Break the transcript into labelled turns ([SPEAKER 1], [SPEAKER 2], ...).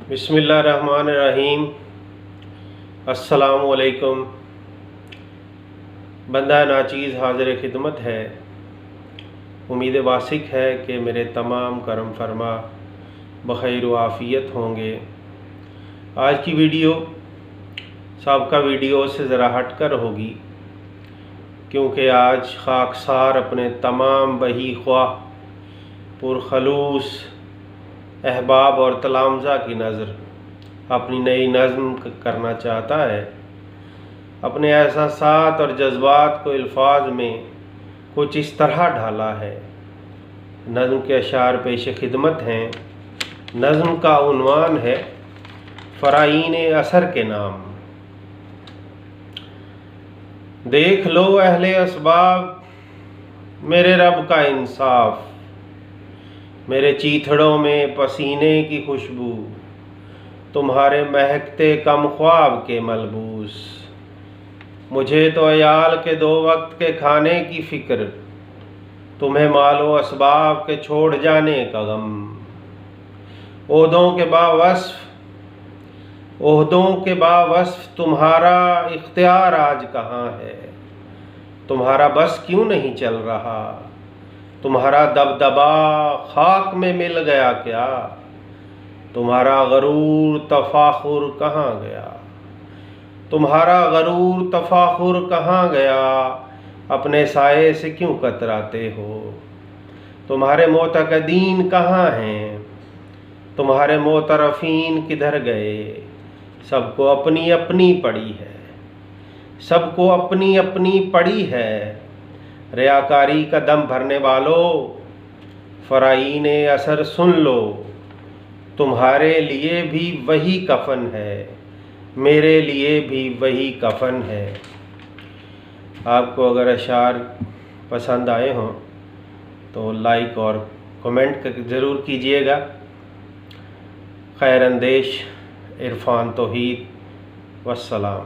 [SPEAKER 1] बिस्मिल्लाहिर्रहमानिर्रहीम। अस्सलामुअलैकुम। बंदा नाचीज़ हाज़िर खिदमत है। उम्मीद वासिक है कि मेरे तमाम करम फरमा बख़ैर व आफ़ियत होंगे। आज की वीडियो साबका वीडियो से ज़रा हट कर होगी, क्योंकि आज खाकसार अपने तमाम बही ख्वाह पुरखलूस अहबाब और तलामज़ा की नज़र अपनी नई नज़्म करना चाहता है। अपने एहसासात और जज्बात को अल्फाज में कुछ इस तरह ढाला है। नज़्म के अशार पेश खिदमत हैं। नज़्म का उन्वान है फ़राईन असर के नाम। देख लो अहले असबाब मेरे रब का इंसाफ, मेरे चीथड़ों में पसीने की खुशबू, तुम्हारे महकते कम ख्वाब के मलबूस। मुझे तो अयाल के 2 वक्त के खाने की फ़िक्र, तुम्हें मालो असबाब के छोड़ जाने का गम। ओहदों के बावस्फ़ तुम्हारा इख्तियार आज कहाँ है। तुम्हारा बस क्यों नहीं चल रहा, तुम्हारा दबदबा खाक में मिल गया क्या। तुम्हारा गरूर तफाखुर कहाँ गया, तुम्हारा गरूर तफाखुर कहाँ गया। अपने साये से क्यों कतराते हो, तुम्हारे मोतकदीन कहाँ हैं, तुम्हारे मोतरफीन किधर गए। सबको अपनी अपनी पड़ी है, सबको अपनी अपनी पड़ी है। रियाकारी का दम भरने वालों फ़राईन असर सुन लो, तुम्हारे लिए भी वही कफन है, मेरे लिए भी वही कफन है। आपको अगर अशार पसंद आए हों तो लाइक और कमेंट ज़रूर कीजिएगा। खैर अंदेश इरफान तौहीद। वस्सलाम।